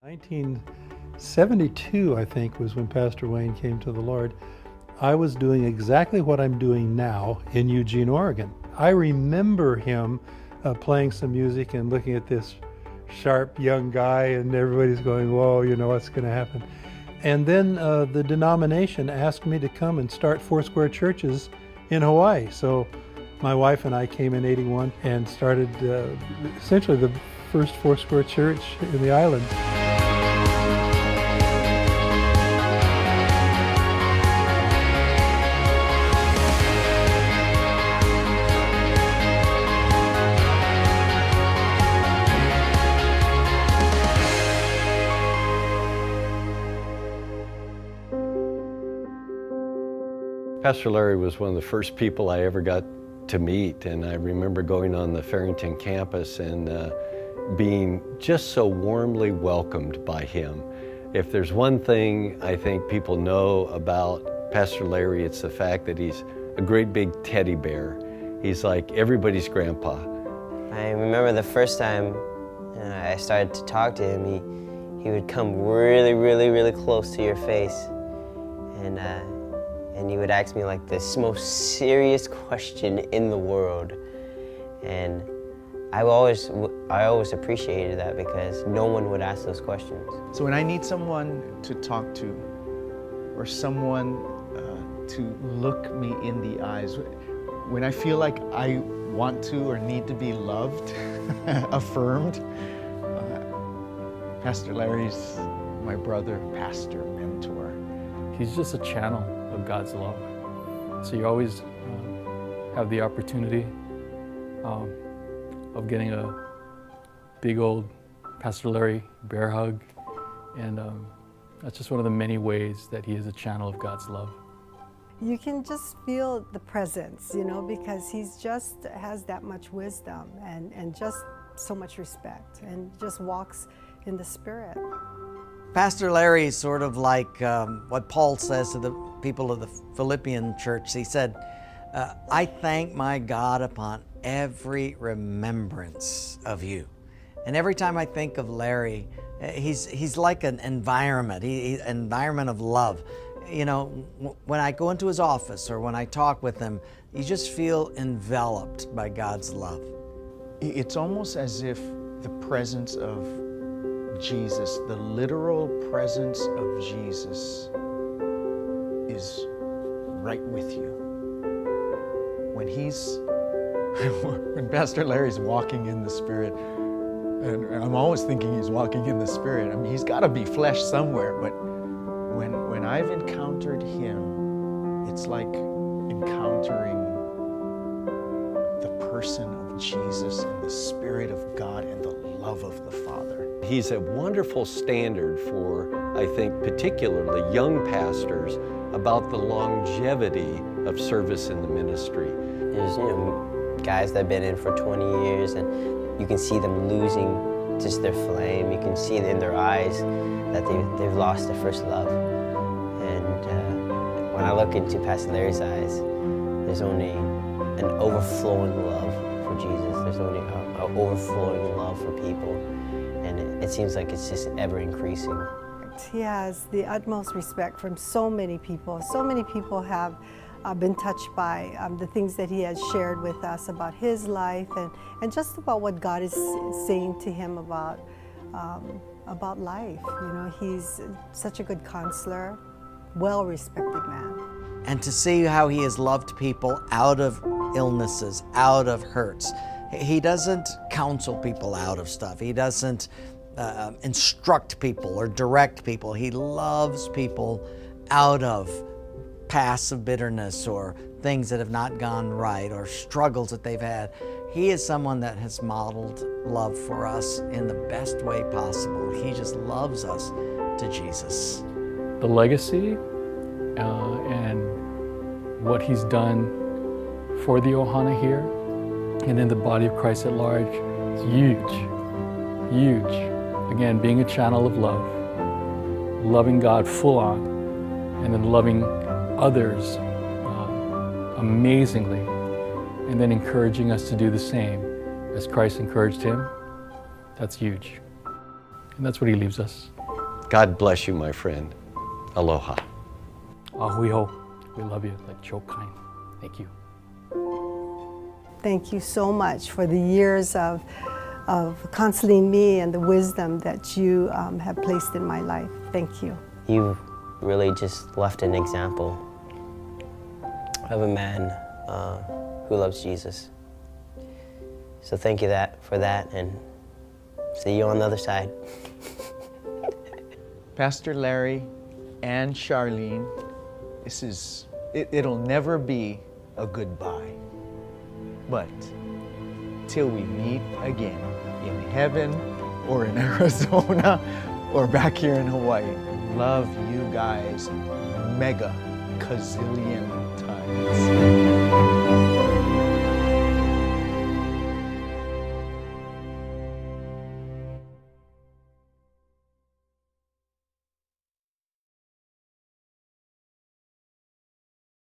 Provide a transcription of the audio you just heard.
1972, I think, was when Pastor Wayne came to the Lord. I was doing exactly what I'm doing now in Eugene, Oregon. I remember him playing some music and looking at this sharp young guy, and everybody's going, whoa, you know what's going to happen. And then the denomination asked me to come and start Foursquare churches in Hawaii. So my wife and I came in '81 and started essentially the first Foursquare church in the island. Pastor Larry was one of the first people I ever got to meet, and I remember going on the Farrington campus and being just so warmly welcomed by him. If there's one thing I think people know about Pastor Larry, it's the fact that he's a great big teddy bear. He's like everybody's grandpa. I remember the first time I started to talk to him, he would come really close to your face, and he would ask me like this most serious question in the world. And I always appreciated that because no one would ask those questions. So when I need someone to talk to, or someone to look me in the eyes, when I feel like I want to or need to be loved, affirmed, Pastor Larry's my brother, pastor, mentor. He's just a channel of God's love. So you always have the opportunity of getting a big old Pastor Larry bear hug, and that's just one of the many ways that he is a channel of God's love. You can just feel the presence, you know, because he's just has that much wisdom and just so much respect, and just walks in the Spirit. Pastor Larry is sort of like what Paul says to the people of the Philippian church. He said, I thank my God upon every remembrance of you. And every time I think of Larry, he's like an environment, an environment of love. You know, when I go into his office or when I talk with him, you just feel enveloped by God's love. It's almost as if the presence of Jesus, the literal presence of Jesus, is right with you. When Pastor Larry's walking in the Spirit, and I'm always thinking he's walking in the Spirit. I mean, he's got to be flesh somewhere, but when I've encountered him, it's like encountering the person of Jesus and the Spirit of God and the love of the Father. He's a wonderful standard for, I think, particularly young pastors about the longevity of service in the ministry. There's, you know, guys that have been in for 20 years, and you can see them losing just their flame. You can see it in their eyes that they've lost their first love. And when I look into Pastor Larry's eyes, there's only an overflowing love for Jesus. There's only an overflowing love for people. And it seems like it's just ever increasing. He has the utmost respect from so many people. So many people have been touched by the things that he has shared with us about his life and just about what God is saying to him about life. You know, he's such a good counselor, well-respected man. And to see how he has loved people out of illnesses, out of hurts. He doesn't counsel people out of stuff. He doesn't instruct people or direct people. He loves people out of passive bitterness or things that have not gone right or struggles that they've had. He is someone that has modeled love for us in the best way possible. He just loves us to Jesus. The legacy and what he's done for the Ohana here and in the body of Christ at large is huge, huge. Again, being a channel of love, loving God full on, and then loving others amazingly, and then encouraging us to do the same as Christ encouraged him. That's huge. And that's what he leaves us. God bless you, my friend. Aloha. Ahuiho. We love you like Chokain. Thank you. Thank you so much for the years of counseling me and the wisdom that you have placed in my life. Thank you. You've really just left an example of a man who loves Jesus. So thank you for that, and see you on the other side. Pastor Larry and Charlene, it'll never be a goodbye. But till we meet again in heaven or in Arizona or back here in Hawaii, love you guys mega gazillion times.